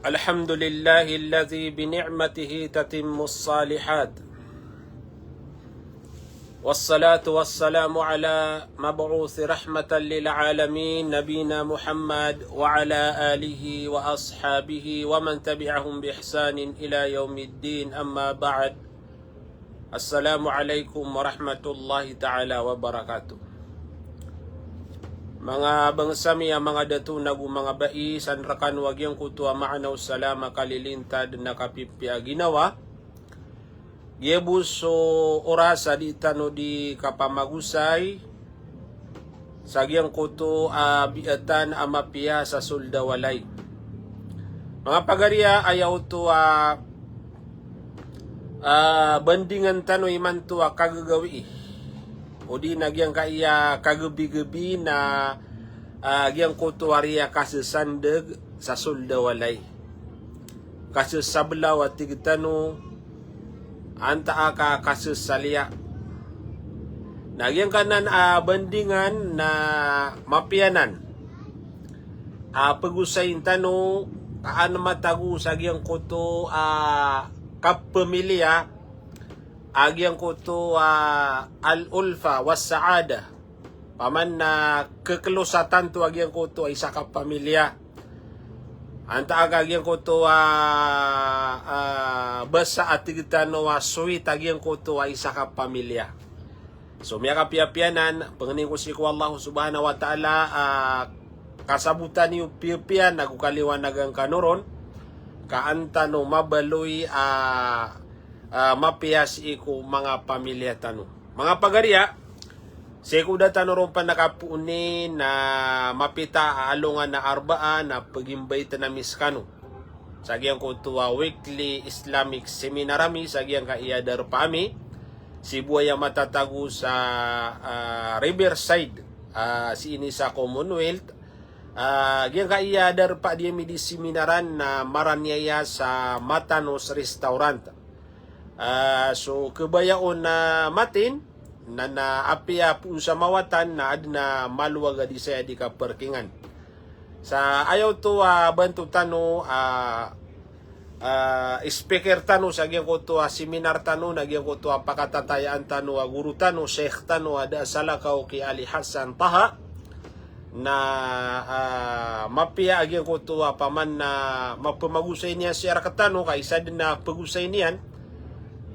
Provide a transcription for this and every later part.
الحمد لله الذي بنعمته تتم الصالحات والصلاة والسلام على مبعوث رحمة للعالمين نبينا محمد وعلى آله وأصحابه ومن تبعهم بإحسان إلى يوم الدين أما بعد السلام عليكم ورحمة الله تعالى وبركاته. Mga bangsami mga datu nagu mga bai san rakan wagyang kutua maanaw salama kalilintad na kapipya ginawa Giebus so orasa di tano di kapamagusay sagyang kuto biatan amapia sa suldawalay. Mga pagariya ayaw to bandingan tano iman to kagagawi. O di nagyang kaya kagabi-gabi na gyang kutuwariya kasasandeg sa suldawalay. Kasasablaw at tigtano anta aka kasasalya. Nagyang kanan bandingan na mapianan. Pagusayin tano kaan matagu sa gyang kuto kapamilya agyang kuto al-ulfa was saada paman na kekelosatan tu agyang kuto ay sa kapamilya anta agyang kuto basa at tigitano sweet agyang kuto ay sa kapamilya. So miya kapiapianan panganing ko si ko Allah subhanahu wa ta'ala kasabutan niyo piapian nagukaliwanagang kanuron kaanta no mabaloy mapias iku mga pamilya tano. Mga pagariya, sekuda tano ron pa nakapuni na mapita aalungan na arbaan na pagimbay tanamis kano. Sagyang ko tuwa weekly Islamic seminarami, sagyang kaiyadar pa ami, sibuaya matatago sa Riverside, si ini sa Commonwealth. Gyang kaiyadar pa di mi di seminaran na maranyaya sa Matanos Restaurant. So kebayaon na matin na naapia po sa mawatan na adna maluwaga di saya di kaparkingan. Sa ayaw to bantu tano speaker tano sa gyang ko to seminar tano nagyang ko to pakatatayaan tano guru tano sheikh tano ada salakaw ki Ali Hassan Taha na mapia agyang ko to paman na mapamagusay niya si Arakatano kaysa din na pagusay niyan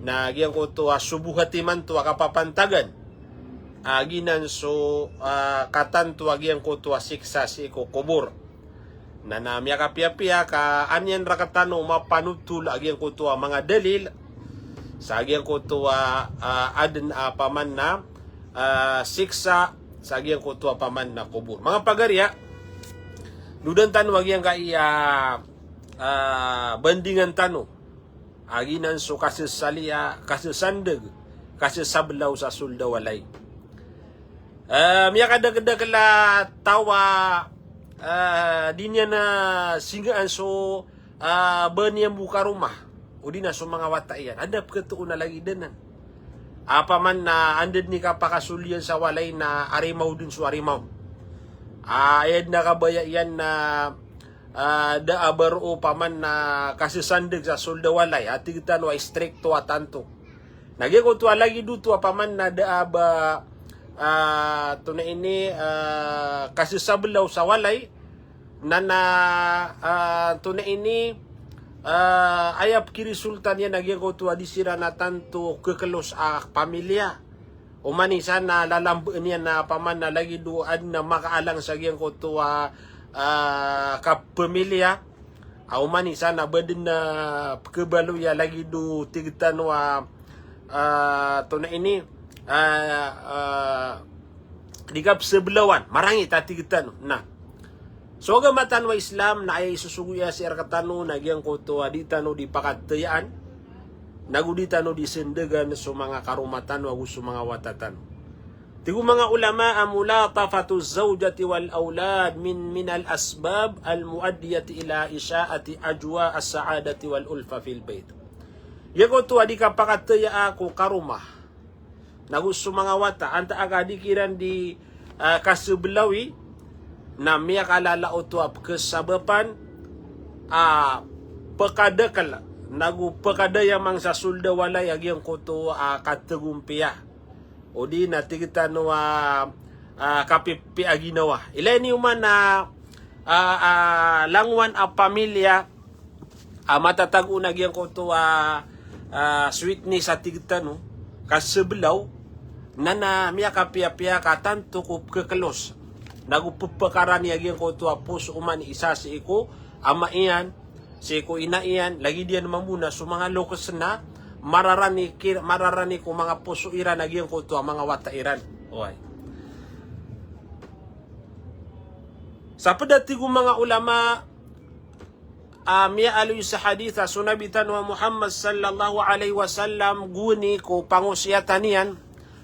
na gyang ko to subuhatiman to kapapantagan aginan so katan to gyang ko to siksa si ko kubur na namya kapia-pia ka anyan rakatano mapanutul agyang ko to mga dalil sa gyang ko to aden paman na siksa sa gyang ko to paman na kubur. Mga pagariya dudan tano agyang kaya bandingan tano aginan so kasasaliya, kasasandeg, kasasablaw sa suldawalay. Miya kada-kada kala tawa di niya na singaan so baniyang buka rumah. O di na so mga wata iyan. Adap katuon na lagi dinan. Apa man na andad ni kapakasulyan sa walay na arimaw dun so arimaw. Ayad na kabaya iyan na daabar o paman na kasisandeg sa suldawalay at kita no ay stricto atanto nagyan ko tuwa lagi duto paman na daaba to na ini kasisablaw sa walay na to na ini ayap kirisultan niya nagyan ko tuwa di sira na tanto kekelos pamilya o manisan na lalambaan niya na paman na lagi duan na makaalang sa gyang ko tuwa kapamilya aumani sana badin na kebaluya lagi du tigtan to na ini digap sebelawan marangi tatigtan na so gamatan wa Islam na ay susuguya si arkatano nagyang ko to aditano di pakatayaan naguditano di sendegan so mga karumatan wa gusto mga watatan. Tigo mga ulama mulatafatu zawjati wal aulad min al-asbab al-muaddiyati ila isyaati ajwa as-sa'adati wal ulfa fil bait. Yago to adi kapakataya ako karumah. Nagusto mga wata anta aga dikiran di kasublawi na miya kalala utuap kesabapan pekadakal nagu pekada yang mangsa sulda walay agyang koto katagumpiya odi na tigitan kapipi aginawa ileni uman na langwan a pamilya matatago na gyang koto sweetness sa tigitan kasebelaw na miya kapia-pia katanto ko kekalos nagupupakaran niya gyang koto puso uman isa si iko ama iyan si ko ina iyan lagi diyan mamuna so mga lokos na mararani ko mga puso iran nagyang koto mga wata iran oy sa padati ko mga ulama miya aluy sa haditha sunabitan wa Muhammad sallallahu alaihi wasallam guni ko pangusyatan niyan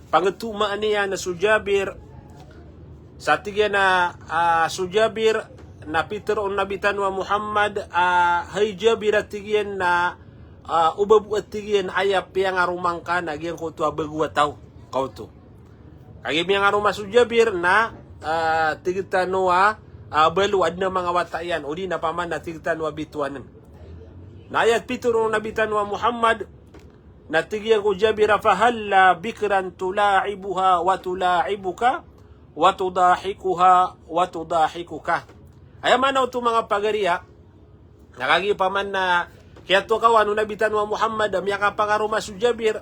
pangetumaan niya na sujabir sa tigyan na sujabir na Peter on nabitan wa Muhammad hay jabir at tigyan na ubabu at tigyan ayap yang arumang ka nagyang ko to bagwa taw kauto kagim yang aruma sujabir na tigitan wa baluad na mga watayan o di na paman na tigitan wa bituanan na ayat Peter on nabitan wa Muhammad na tigyan ko jabira fahalla bikran tulaibuha wa tulaibuka wa tudahikuha wa tudahikuka ay manaw to mga pagariya nakagipaman na kaya to kawan nabitan wa Muhammad miya ka pangaruma su Jabir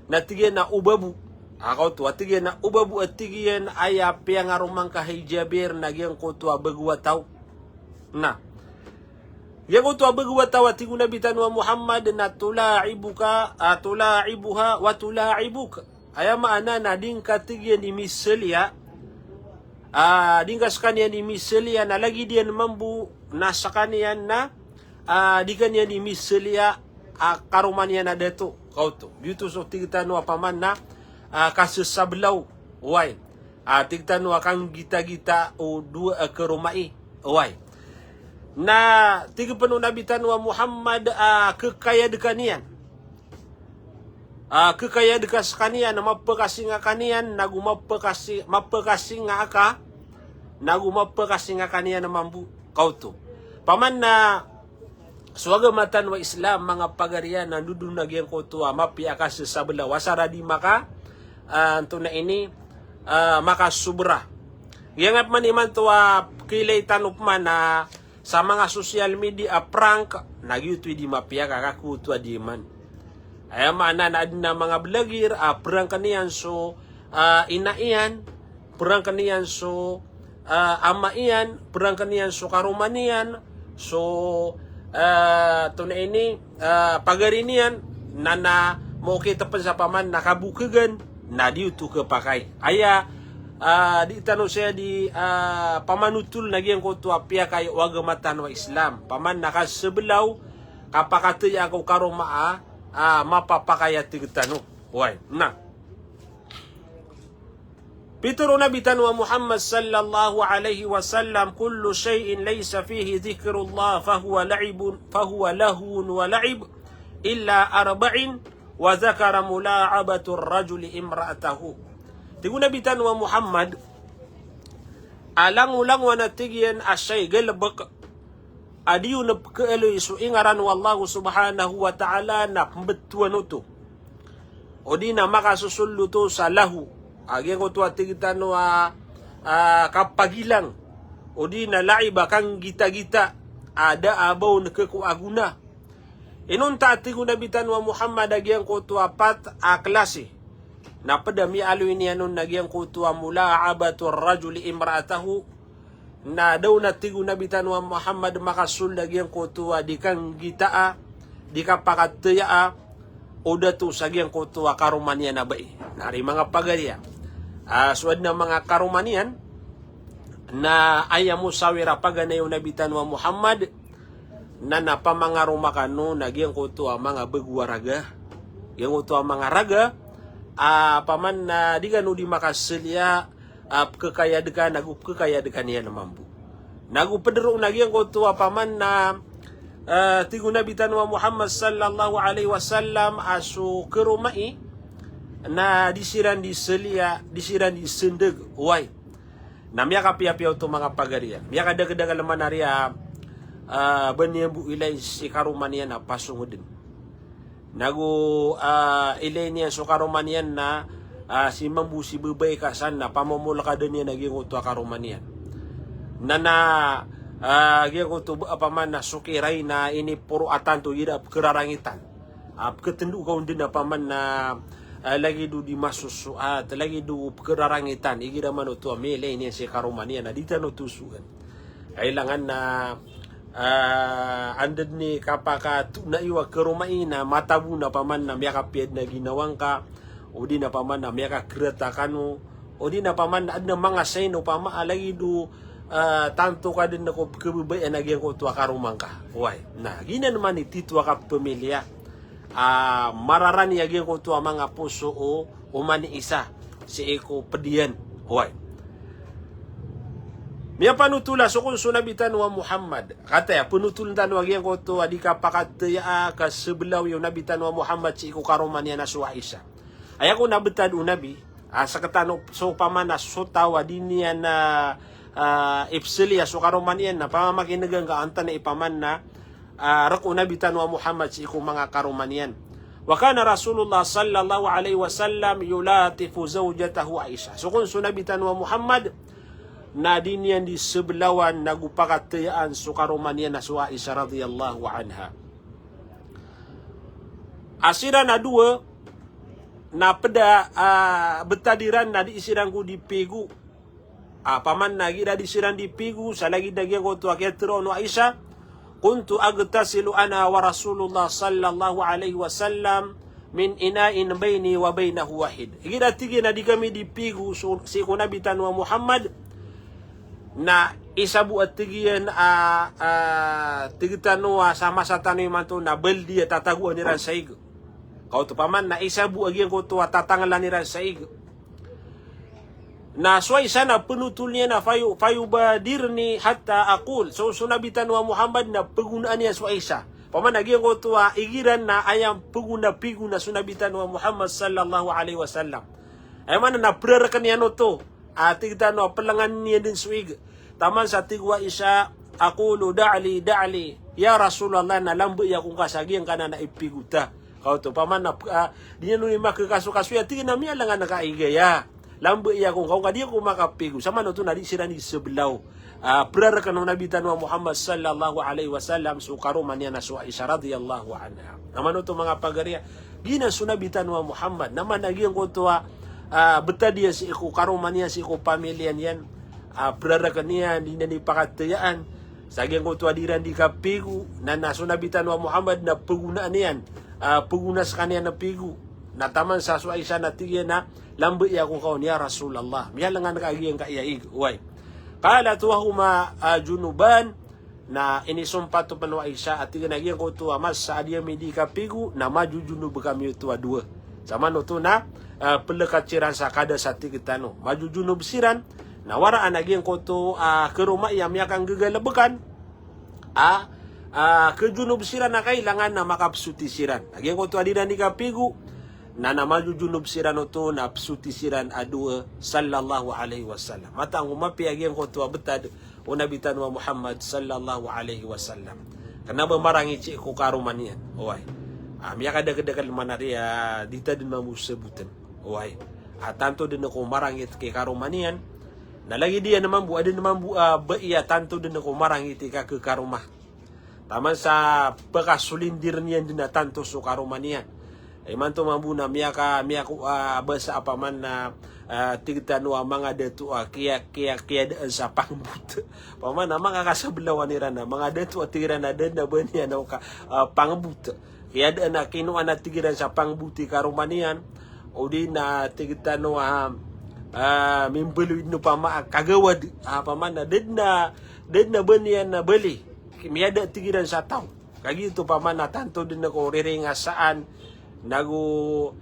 na tigyan na ubabu ako to tigyan na ubabu at tigyan ay piyang arumang kahay Jabir nagyang ko to bagwa taw na yang ko to bagwa taw at tigyan nabitan wa Muhammad na tulaibuka tulaibuha wa tulaibuka ay maana na ding katigyan ni miselya dingkas kanian ni miselia na lagi dia mambu nasa kanian na di kanian ni miselia karumanian na deto kauto biuto so tigtan wa paman na kasus sablaw wai tigtan wa kang gita-gita o dua kerumai wai na tigpanu nabitan wa Muhammad kekaya dekanian kekaya dekas kanian na mapekasi nga kanian nagu mapekasi nga aka nagu mapekasi nga kanian na mambu kauto paman na suwaga matan wa Islam mga pagarian na dudun nagyang koto mapi aka sa bela wasara di maka anto na ini maka subra yangat man iman to kilay tanupman na sa mga social media prank nagyutoy di mapi aka kakuto di man ay maana na adna mga blogger perang kanian so inaian perang kanian so ama iyan perang kanian so karumanian so to na ini pagarinian na mo kita pa sa paman nakabukagan na diuto ke pakai aya di tanong siya di pamanutul nagyang ko to apia kay wagamatan wa Islam paman nakasebelaw kapakatay ako karumaa mapapakaya tigtano why na Peter nabitan wa Muhammad sallallahu alaihi wasallam kullu shay'in laysa fihi dhikrullah fahuwa lahun wa la'ib illa arba'in wa dhakara mula'abatu ar-rajuli imra'atahu tigu nabitan wa Muhammad alang-ulang wa natigyan asay galbak adiyo na pagkaaloy so ingaran wa Allah subhanahu wa ta'ala na pambetuan ito o di na makasusulo to sa lahu agi ko to atigitan kapagilang o di na laiba kang gita-gita ada abaw na kakuaguna inunta atigo nabitan wa Muhammad agyang ko to apat klase na padami aloy niya nun nagyang ko to mula'abatu ar-rajuli imra'atahu na daw natigo nabitan wa Muhammad makasul nagyang ko to di kang gitaa di ka pakataya o dato sagyang ko to karumanian na bai nari mga pagarya suad na mga karumanian na ayamu sawira paganayo nabitan wa Muhammad na napamangaruma kano nagyang ko to mga bagwaraga yang ko to mga raga paman na di kanu di makasilya kekaya dekan nagu kekaya dekan niya na mambu nagu pedero nagyang ko to paman na tigo nabitan wa Muhammad sallallahu alaihi wasallam asu kerumai na disiran di selia disiran di sendeg wai na miya kapiapiaw to mga pagarian miya kada-kada laman naria baniyan bu ilay si karumanian na pasungudin. Nagu ilay niya so karumanian na si mambu si bebay kasan na pamamulaka din niya naging uto karumanian. Gaya ko to apaman na sukiray na ini puro atan to ida kerarangitan. Ketendu kau din apaman na lagi du di masusuat lagi du kerarangitan igira man to mele ini si karumania na dita no tusuan. Kailangan na andad ni kapaka tu na iwa kerumaina matabu na paman na miaka pied na ginawang ka o di na paman na miaka kereta kanu o di na paman na adna mga sayno pama lagi du tanto ka din ako kebebayan na gyang ko tuwa karumang ka. Uway. Na, gina naman ititwa ka pamilya. Mararani gyang ko tuwa mga puso o umani isa. Si eko pedian. Uway. Miya panutula so kung sunabitan wa Muhammad. Kataya, panutulan wa gyang ko tuwa di ka pakataya ka sebelaw yung nabitan wa Muhammad si eko karuman niya na suwa isa. Ay ako nabitad unabi. Sa katano so pamana so tawa din niya na ipsilia so karumanian na pamamakinagaang kaantan na ipaman na rakuna bitan wa Muhammad si iku mga karumanian. Wa kana Rasulullah sallallahu alaihi wasallam yulatifu zawjatahu Aisha. So kung sunabitan wa Muhammad na din yan di sebelawan nagupakatayaan so karumanian na so Aisha radhiyallahu anha. Asira na dua na peda betadiran na diisiran ko di pegu. Paman nagi di siran di pigu salagi daging ko tu aketro no Aisyah kuntu agtasilu ana wa Rasulullah sallallahu alaihi wasallam min ina'in baini wa bainahu wahid. Gira tigi na di kami di pigu si kunabitan wa Muhammad na isabu at tigian tigitan wa sama sa tanay man to na baldi at tataguan ni ran saig. Kau tu paman na isabu agi ko tu tatangalan ni ran saig. Na suay sana penutul niya na fayu badirni hatta aqul. So sunabitan wa Muhammad na paggunaan niya suay sa. Paman nagyan ko tuwa igiran na ayam paguna na sunabitan wa Muhammad sallallahu alaihi wasallam. Ay man na prerakan niya no to. Tigtan no pelangan niya din suig. Taman sa tigwa isa aqulu da'li ya Rasulullah na lambu ya kung kasagian kana na ipiguta. Kau to paman na dinya no makakaso-kaso ya tigna miya lang nakaigaya. Lambu iya kung kau dia ko makapigu sama no to na di sira ni sebelaw prayer kan nabitan wa Muhammad sallallahu alaihi wasallam su karuman niya na su Aisha radhiyallahu anha. Naman to mga pagariya gina sunabitan wa Muhammad naman nagyan ko to betadiya si iku karuman niya si iku pamilyan yan prayer kan niya di na ni pakatayaan sagyan ko to adiran di kapigu na nasunabitan wa Muhammad na pagunaan niyan pagunas kaniya na pigu na taman sa su Aisha na tigyan na lambu iya kung kaon ya Rasulullah. Miya lang nga nakaagiyang kaiyaig. Uway. Kala tuwa huma junuban na inisumpa to pano Aisha at ginagiyang ko tuwa mas sa adiyang midi kapigu na maju junub kami tuwa dua. Sama no to na pelekat ciran sa kada sa tigitano. Maju junub siran na waraan agiyang ko to ke rumah iya miya kang gagalabakan ke junub siran na kailangan na makapsuti siran. Agiyang ko to adiran di kapigu na namaju junub siran to na psuti siran adua sallallahu alaihi wasallam. Mata ang umapi agyan ko to betad o nabitan wa Muhammad sallallahu alaihi wasallam. Kenapa marangi cik ko karuman yan? Oy. Miya kada-kada manariya dita din mamusebutan. Oy. Tanto din ako marangit kay karuman yan. Nalagi dia naman bu ada naman bu iya tanto din ako marangit ka ke karumah. Taman sa pagkasulindir niyan din na tanto so karuman yan. Iman to mambuna miya ko basa apa man na tigtan wa mga detu kiya daan sa pangbut. Paman na mga kasablawan nira na mga detu tigiran na den na banya na ka pangbut. Kiya daan na kinuan na tigiran sa pangbuti karumanian o di na tigtan wa mimbuluid no pama kagawad paman na den na banya na beli. Miya da tigiran sa taw. Kagito paman na tanto din ako riringasaan nagu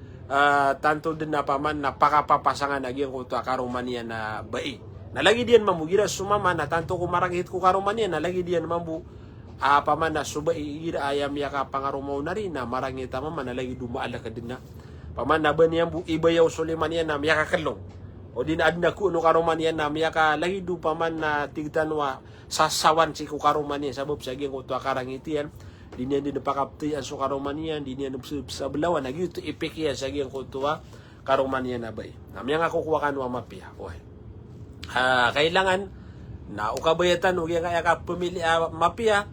tanto din na paman na pakapapasangan nagyan ko to karumanian na bai. Nalagi diyan mamugira sumama na tanto ko marangit ko karumanian nalagi diyan mambu paman na subai ira ayam ya ka pangarumaw na rin na marangit mama nalagi dumaala ka din na paman na ba niyan bu ibayaw Sulemanian na miya kakalong. O din adna ku no karomanian na miya ka lagi du paman na tigtanwa sasawan si ku karomanian sabab sa gyang ko to karangitian dinyan din pakapti ang so karomanian dinyan sa belawan lagi to ipikiya sa gyang ko to karomanian na bay. Na miya nga kukuha kan wa mapia. Oy. Kailangan na ukabayatan o kaya ka pemili mapia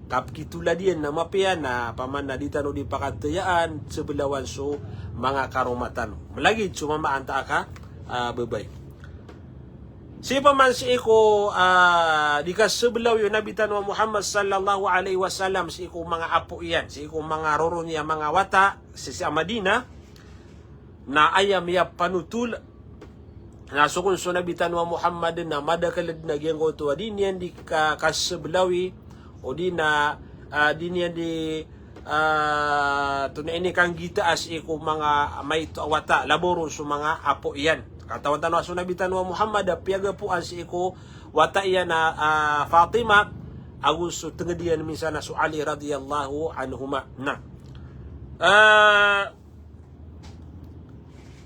kap kituladian na mapia na paman na ditano di pakatayaan sebelawan so mga karomatan. Malagi sumama anta ka babay. Si paman si iko di ka sebelaw yung nabitan wa Muhammad sallallahu alaihi wasallam si iko mga apo iyan, si iko mga roro niya mga wata si Madina na ayam ya panutul na sukun so nabitan wa Muhammad na madakalad na gyang ko to dinyan di ka kasebelawi o di na dinyan di ini kang gitaas iko mga may wata laboro so mga apo iyan. Katawan tanwa so nabitan wa Muhammad piaga po an si iko wata iyan na Fatima agus so tengedian minsan na so Ali radhiyallahu anhuma na.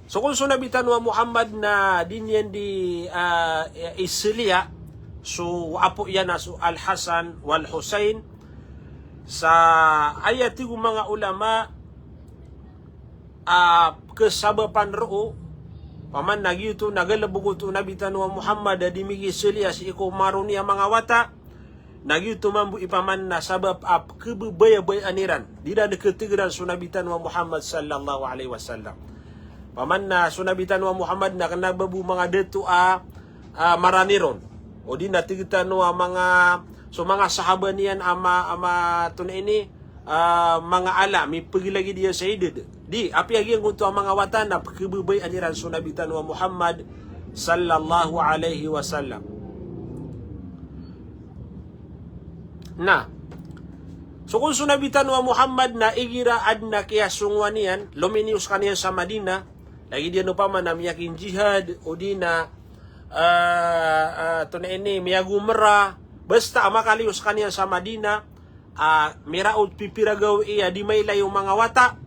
So kung sunabitan wa Muhammad na dinyan di isliya so apo iyan na so Al-Hasan wal-Husain sa ayat yung mga ulama kesabapan roo paman nagyuto nagalabugo nabitan wa Muhammad di migi isliya si iko maruni ang mga wata nagyuto mambu ipaman na sabab kebebaya-baya aniran dida deketigran sunabitan wa Muhammad sallallahu alaihi wasallam. Paman na sunabitan wa Muhammad na kanababu mga detu maraniron o di natigitan wa mga so mga sahabat niyan ama tun ini mga ala mi pergi lagi dia syahid di api lagi ang kuntu mga wata na kebebay aniran sunabitan wa Muhammad sallallahu alaihi wasallam. Na so kung sunabitan wa Muhammad na igira adna kaya sungwanian luminius kaniya sa Madina lagi dia no paman na miyakin jihad o di na ini miyagumra basta makalius kaniya sa Madina miraud pipiragaw iya di may layo mga wata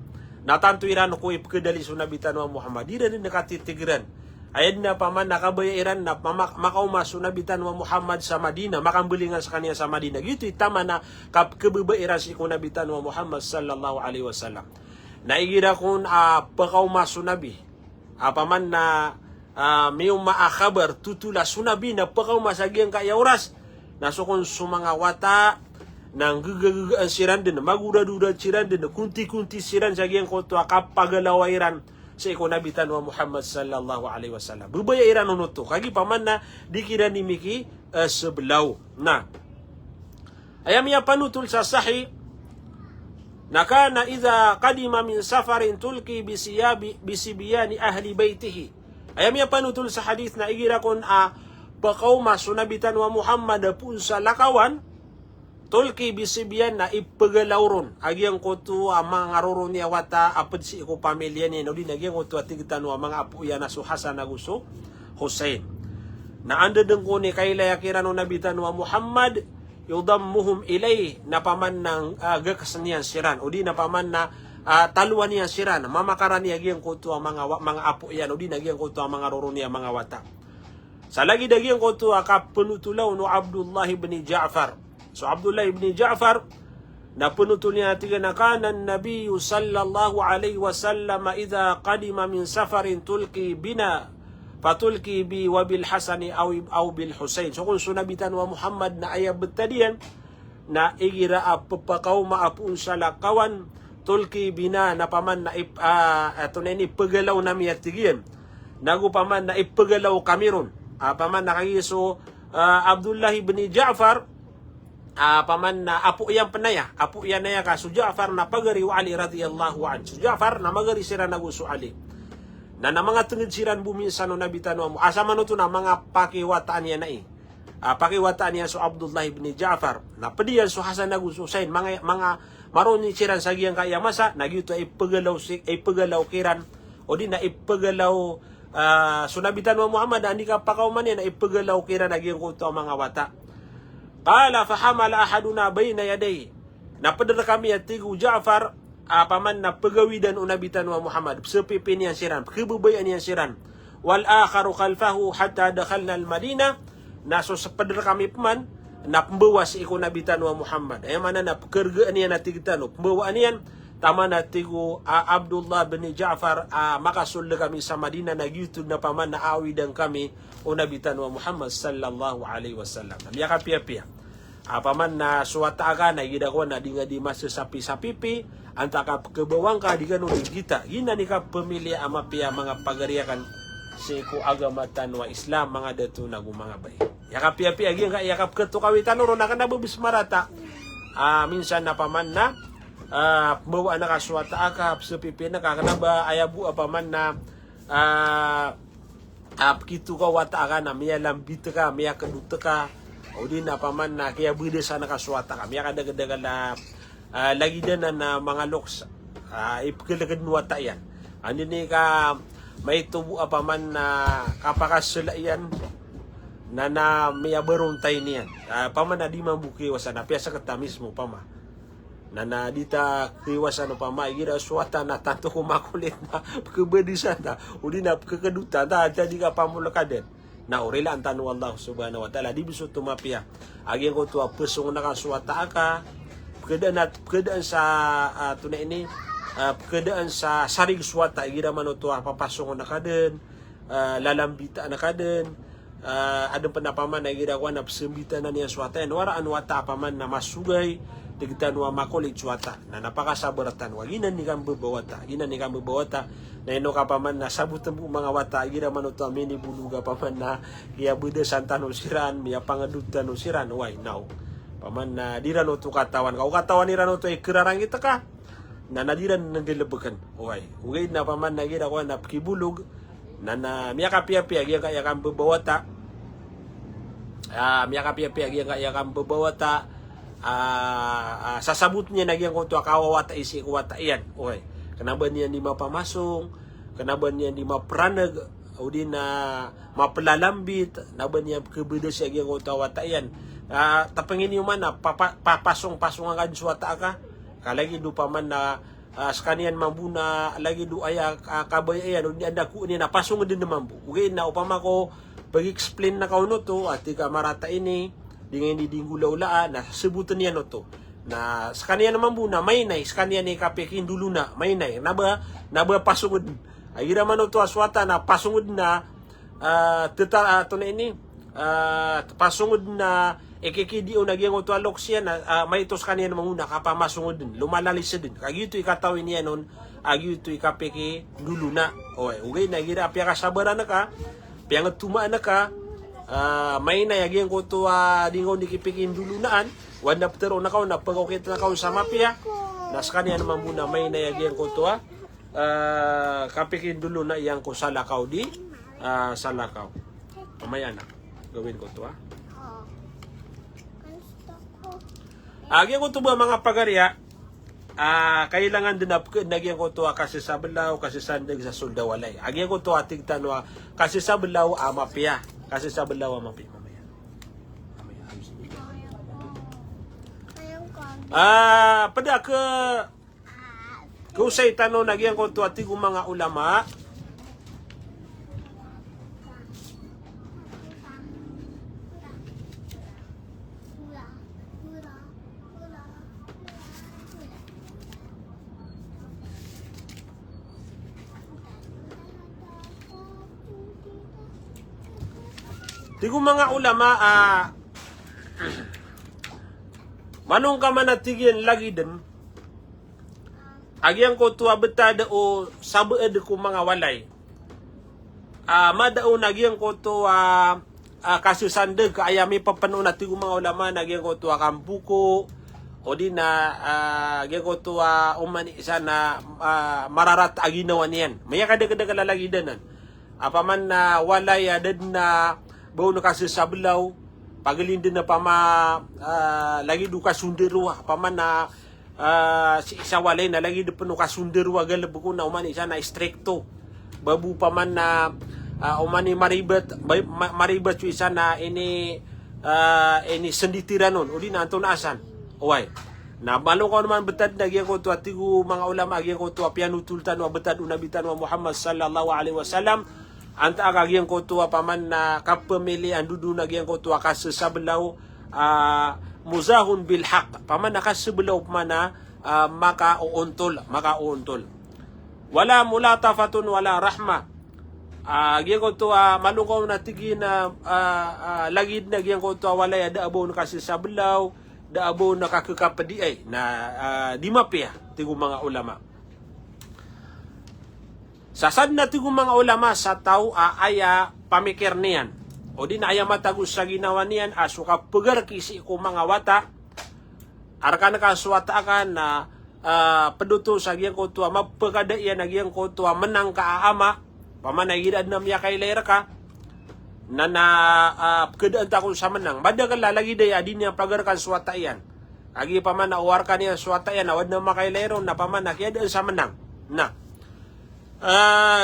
natantuiran ko ipkedali sunabitan wa Muhammad di rin nakatitigran ayad na paman nakabayaran na makauma sunabitan wa Muhammad sa Madina makambulingan sa kaniya sa Madina gitu itama na kebebayaran si kunabitan wa Muhammad sallallahu alaihi wasallam naigira kun pakauma sunabi paman na miyong maakabar tutula sunabi na pakauma sa giyang kaya oras nasukon sumanga wata nang gugagugaan siran din magudadudad siran din kunti-kunti siran sa giyang koto kapagalawairan sa ikunabitan wa Muhammad sallallahu alaihi wasallam bubaya iran unuto kagi paman na dikira ni miki sebelaw na ayam ya panutul sa sahih na kana idha qadima min safarin tulki bisibiyani ahli baitihi ayam ya panutul sa hadith na igira kon pakauma sunabitan wa Muhammad pun sa lakawan tulki bisibiyan na ipagalawron agyang koto mga roro niya wata apad si iko pamilya niya no di nagyang koto atigitan wa mga apo yan na so Hasan na gusto Hussein na anda deng ko ni kailayakiran no nabitan wa Muhammad yudammuhum ilay na paman ng gakasaniyan siran o di na paman na taluan niya siran mamakaran niya gyang koto ang mga apo yan o di nagyang koto ang mga roro niya mga wata sa lagi dagyang koto kapenutulaw no Abdullah ibn Ja'far. So Abdullah ibn Ja'far na penutul niya tiga na kanan Nabi sallallahu alaihi wasallam idha qadima min safarin tulki bina patulki bi wabil Hasani aw bil Husain. So kung sunabitan wa Muhammad na ayab betadian na igira apapakaw maapun sa lakawan tulki bina na paman na ato na ini pagalaw na miyatigian nagu paman na ipagalaw kamiron paman na kagiso Abdullah ibn Ja'far paman na apo iyang panaya apo iyan na ka so Ja'far na pagari wa Ali radhiyallahu anhu so Ja'far na magari sira naguso Ali na mga tungid siran buminsan no nabitan mo asa man to na mga pakiwataan niya na pakiwataan niya so Abdullah ibn Ja'far na pediyan so Hasan naguso Hussein mga maron ni siran sa giyang kaya masa nagyuto ay pagalaw kiran o di na ipagalaw so nabitan mo Muhammad andi ka pakauman na ipagalaw kiran nagyang kuto ang mga wata qala fahamala ahaduna bayna yaday napadala kami at tigu Ja'far paman na pagawidan unabitan wa Muhammad sepipi niyan siran kebubayan niyan siran wal akharu khalfahu hatta dakhalna al-Madinah. Naso sa padar kami paman na pembawa si iku Nabi Tanwa Muhammad. Ay mana na pekerjaan niya na tigitano. Pembawaan niyan tama na tigo Abdullah bin Ja'far makasul kami sa Madinah na gyud na paman na awi dan kami o Nabi Tanwa Muhammad sallallahu alaihi wasallam. Nabiya ka pia-pia. Paman na suwata aga na gidako na dinga di masa sapi-sapipi antaka kebawang ka di kanu kita. Gina ni ka pemilih ama pia mga pagariakan siku agama Tanwa Islam mga datu nagu mga bay. Yakap pia-pia agi nga yakap ketukawitan ro na kana bubis marata. Minsan na paman na bawa na kaswata akap sepipi na kakanaba ayabu apa man na kitu ka wata ka na miya lambit ka miya kadut ka o din apa man na kaya bude sana kaswata ka miya kadagdagan na lagi din na mga loks ipagkalagad nuwata yan andin ni ka may tubo apa man na kapakasula yan na miya baruntay niyan paman na di mambuki wasana piyasa kata mismo pama na dita kiwasan pa maigira suata na tanto kumakulit na kebedi sana udi na kekedutan ta jadi ka pamulakaden na orela antanu Allah subhanahu wa taala di bisu tumapia agi ko tua pesung na ka suata aka keadaan sa tuna ini keadaan sa sarig suata gira mano tua papasong na kaden lalambita na kaden ada penapaman na gira ko na sembita na niya suata en wara anwata paman na masugay digitan wa makulit suata na napakasabaratan wa ginan ni kan bebawata na ino ka paman na sabut tembu mga wata gira manuto amini buluga paman na kia bude santan usiran miya pangadutan usiran why now paman na diran uto katawan diran uto ikerarang kita ka na nadiran nagdilebekan why ugay na paman na gira ko na kibulog na miya kapia-pia gira kaya kan bebawata miya kapia-pia gira kaya kan bebawata sasabut niya nagyang kung ito akawawata isi kuwata iyan. Okay. Kenapa niya di mapamasong, kenapa niya di mapranag, o di na mapalalambit, kenapa niya kebeda siya nagyang kung ito awata iyan. Tapangin niyo man na papasong-pasong ang suwata ka, kalagi do pa man na skanian mambuna, lagi do aya kabay ayan, o di anda ku niya na pasong din naman po. Okay, na upama ko, pag-explain na kauno to, at ika marata ini, di ngayon di ula-ulaan na sebutan niya no to na sa kanya naman po na may nay sa kanya ni kapekin dulu na may nay naba pasungod ay gira man to aswata na pasungod na to na ini pasungod na ikikidi o nagyang to alok siya na may to sa kanya naman una kapa masungod din lumalalis din kagito ikatawin niya nun agito ikapeki dulu na okay na gira apya kasabaran na ka piyang tumaan na ka may na yagyan ko to dingaw dikipikin dulu naan wanda pero na kaw na pagkokit na kaw sa mapia nas kanya naman muna may na yagyan ko to kapikin dulu na iyang ko sa lakaw di sa lakaw mamaya na gawin ko to agyan ko to ba mga pagarya kailangan din nagyan ko to kasi sa belaw kasi sandag sa soldawalay agyan ko to atig tanwa kasi sa belaw mapia kasi sa belaw mapi mamaya. Pada ke usay tanong nagyan ko to atig mga ulama tigo mga ulama manong ka man natigyan lagi din agyang ko tuwa betada o sabaed ko mga walay madao nagyang ko tuwa kasusandeg kaayami papano na tigo mga ulama nagyang ko tuwa kambuko o di na agyang ko tuwa umani isa na mararat aginawan niyan maya kadag-kadag lalagi din apaman na walay adad na bau na kasi sa belaw pagalin din na lagi do ka sunderwa paman na si isa walay na lagi do puno ka sunderwa galab ko na umani isa na stricto babu paman na umani maribat yung isa na ini senditiran nun uli na anto naasan uway na balong ko naman betad na gyang ko to atigo mga ulama gyang ko to pianutultan wa betad unabitan wa Muhammad sallallahu alaihi wasallam anta agagyan ko tuwa paman na kapamilian dudu nagyan ko tuwa kasasablaw muzahun bil haq paman nakasablaw paman na makauuntol wala mulatafatun wala rahma agyan ko tuwa malungaw na tigi na lagid na agyan ko tuwa wala ya daabaw na kasasablaw daabaw na kakakapadiay na di mapya tigo mga ulama. Sasad na tigo mga ulama sa tao aya pamikir niyan. O di na aya matagus sa ginawa niyan asuka pegar kisi ko mga wata. Arkan ka suwata ka na peduto sa giyang ko tuwa mapagada iyan na giyang ko tuwa menang ka aama. Pamanagidad na miya kay lera ka. Na kedaan ta ko sa menang. Bada ka lalagi day adin niya pagar kan suwata iyan. Agi paman na uwar ka niya suwata iyan. Awad na makaileron na paman na kaya sa menang. Na.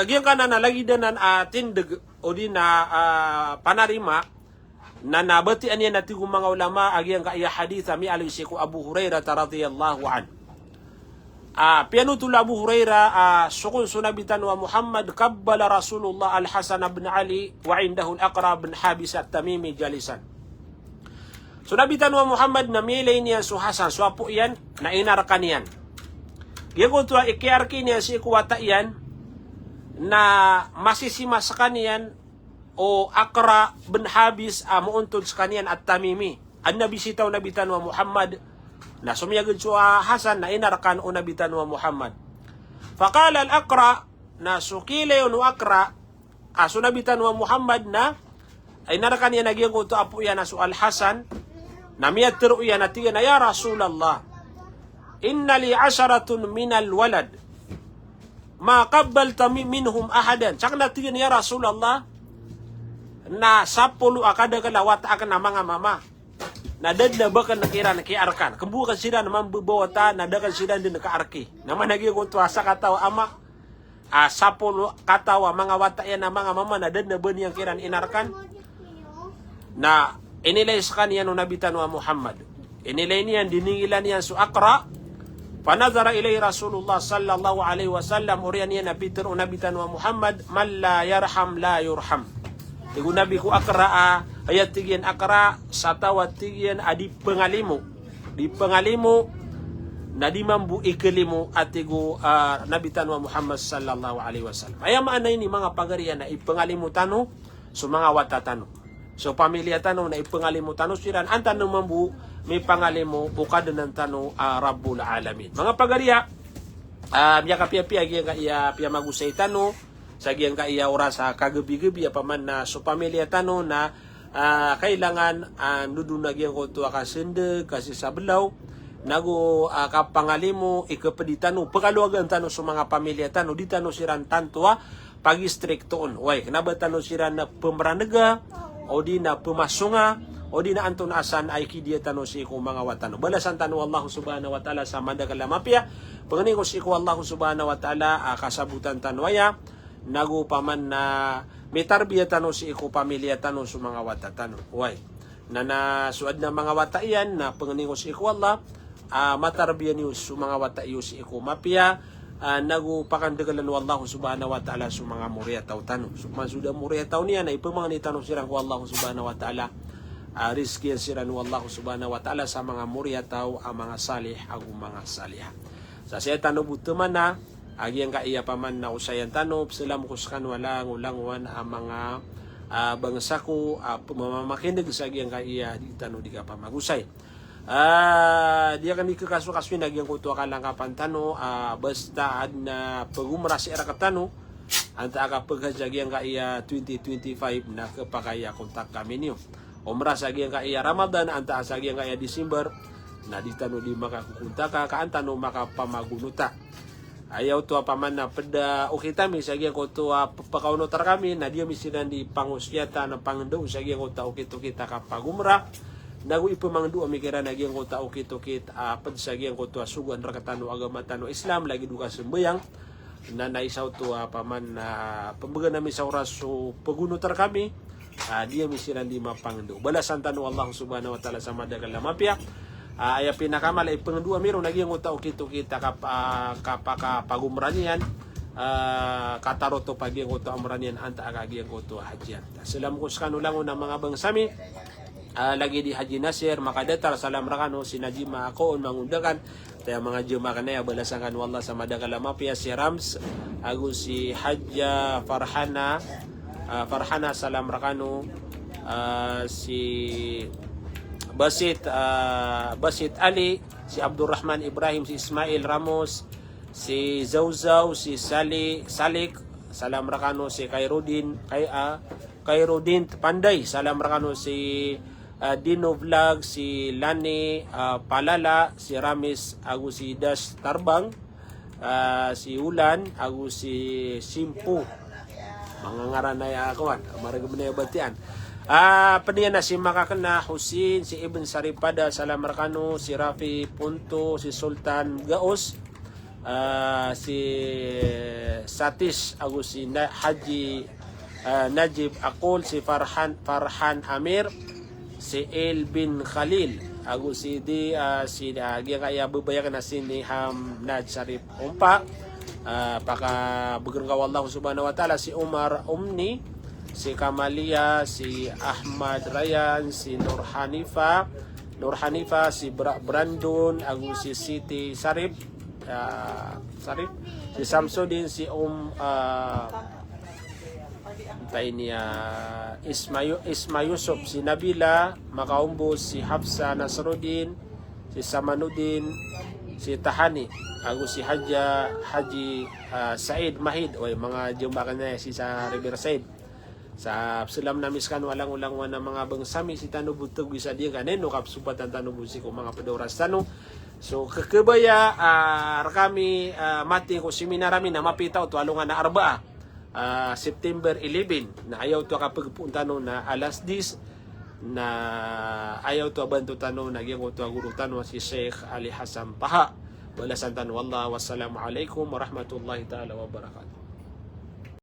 Giyan ka na nalagidanan tindig o di na panarima na nabatian niya natigong mga ulama agiyan ka iya haditha mi alisiku Abu Hurairah radhiyallahu an. Pianutul Abu Hurairah sukun sunabitan wa Muhammad kabbala Rasulullah al-Hasan bin Ali wa indahu al-Aqra bin Habis at-Tamimi jalisan. Sunabitan wa Muhammad na milay niya su Hasan suapo iyan na inarkan niyan. Giyan ko tuwa ikiarki niya si kuwata iyan na masisima sa kaniyan o Aqra bin Habis muuntod sa kaniyan at Tamimi. Ang nabisitaw nabitan wa Muhammad na sumiyagid sa Hasan na inarkan o nabitan wa Muhammad. Faqala al-Aqra na sukile yun wa Aqra sunabitan wa Muhammad na ay inarkan niya nagyang ko ito apo yan na su al-Hasan na miyatiro yan na tiga na ya Rasulallah inna li 'asharatun minal walad maqabbalta minhum ahadan. Saka natigyan ya Rasulullah na 10 akada kalawat akan na mga mama. Nadadna ba ka nakiran nakiarkan. Kambukan sila naman bubawata nadakan sila din nakaarki. Naman naging ko sa katawa ama 10 katawa mga wata yan na mga mama nadadna ba niyang kiran inarkan. Na inilay sa kanya no nabitan wa Muhammad. Inilay niyan diningilan niyan su Aqra. Panazara ilay Rasulullah sallallahu alaihi wasallam uriyan niya nabitan o nabitan wa Muhammad man la yarham la yurham. Tigo nabi ko Aqra ayat tigyan Aqra sa tawat tigyan adi pengalimu. Di pengalimu na di mambu ikelimu at tigo nabitan wa Muhammad sallallahu alaihi wasallam. Aya maanay ni mga pagarian na ipengalimu tano so mga watatano. So pamilya tano na ipengalimu tano siran antan mambu may pangalimo ukad ng tano Rabbul Alamin. Mga pagariya, biya kapia-pia ka iya pia magusay tano, sa giyang ka iya oras sa kagabi-gabi paman na so pamilya tano na kailangan nudun na giyang ko tuwa kasende kasi sablaw nago kapangalimo ikapeditano pagaluagan tano sa mga pamilya tano di tano siran tantua pagi striktoon. Way, kenapa tano siran na pemeranaga o di na pemasunga o di na anton asan ay kidia tano si ko mga watano. Balasan tano Allah subhanahu wa ta'ala sa mandagala mapya. Pagani ko si ko Allah subhanahu wa ta'ala kasabutan tanwaya. Nago paman na may tarbiya tano si ko pamilya tano sa mga watatano. Way. Na suad na mga wata iyan na pagani ko si ko Allah matarbiya niyo sa mga wata iyo si ko mapya. Nago pakandagalan Allah subhanahu wa ta'ala sa mga muriyataw tano. So masuda muriyataw niya na ipamangani tano sirang ko Allah subhanahu wa ta'ala. Rizkiyan sila ni Allah subhanahu wa ta'ala sa mga muriyataw ang mga salih ang mga salihah. Sa siya tanong butuman na agyang ka iya paman na usayan tanong sila mukuskan walang ulangwan ang mga bangsa ko pamamakinig sa agyang ka iya di tanong di ka pa magusay. Dia kan ikakaswa-kaswi nagyang ko ito akalangkapan tanong basta na pagumra si erakatano anta akapaghajagyang ka iya 2025 na kapakaya kontak kami niyo. Umrah sa giyang kaya Ramadan, anta sa giyang kaya December, na di tano di makakukunta ka, kaanta no makapamagunuta. Ayaw to paman na pada ukitami sa giyang ko to pakaunotar kami, na di misinan di pangusyata na pangendo sa giyang ko ta ukit-ukita kapagumra. Nagu ipamangdu amikira na giyang ko ta ukit-ukit pad sa giyang ko to suguan rakatano agama tano Islam, lagi duka sembayang. Na naisaw to paman na pambaga namin sa oras so pagunutar kami. Dia misiran di mapangdo. Balasan tanu Allah subhanahu wa ta'ala sa madagal na mapya. Ay pinakamala ipangdua miro naging utao kita kapaka pagumra niyan. kataroto pagi ko to amranian anta agagi ko to hajian. Salam ko sa kanulang na mga bangsami. Lagi di Haji Nasir makadatar salam rakano sinajima ako mangundakan tayo mga juma kanaya balasangan wallah sama dagala mapia si Rams agu si Hajja Farhana salam rakano si Basit Ali, si Abdurrahman Ibrahim, si Ismail Ramos, si Zawzaw, si Salik, salam rakano si Khairudin Panday, salam rakano si Dino Vlog, si Lani Palala, si Ramis agu si Dash Tarbang, si Ulan agu si Simpu, mga ngaran na yakuan, maragam na batian. Paniyan na si Makakana Husin, si Ibn Saripada, salam rakano, si Rafi Punto, si Sultan Gaos, si Satish agu si Haji Najib Akul, si Farhan Amir, si El bin Khalil agu si kaya bubayakan na si Niham Nad Sharif Umpa, paka begergaw Allah subhanahu wa ta'ala, si Umar Umni, si Kamalia, si Ahmad Ryan, si Nur Hanifa, si Brandon, agu si Siti Sarip, si Samsudin, si Isma Yusuf, si Nabila Makaumbos, si Hafsa Nasruddin, si Samanuddin, si Tahani, agu si Haji Said Mahid, mga jumbakan na si sa Riverside. Sa salam na miskan walang ulangwan ng mga bangsami si tanu butog bisa dia kanen no kapsupatan tanu busi ko mga pedoras tanu. So kakabaya kami mati ko seminarami na mapita to alungan na arbaa September 11 na ayaw to kapagpunta no na alas 10 na ayaw to bantu tanu nagyang to guru tanu si Sheikh Ali Hassan Taha. Wala santan wallah wassalamu alaikum warahmatullahi taala wabarakatuh.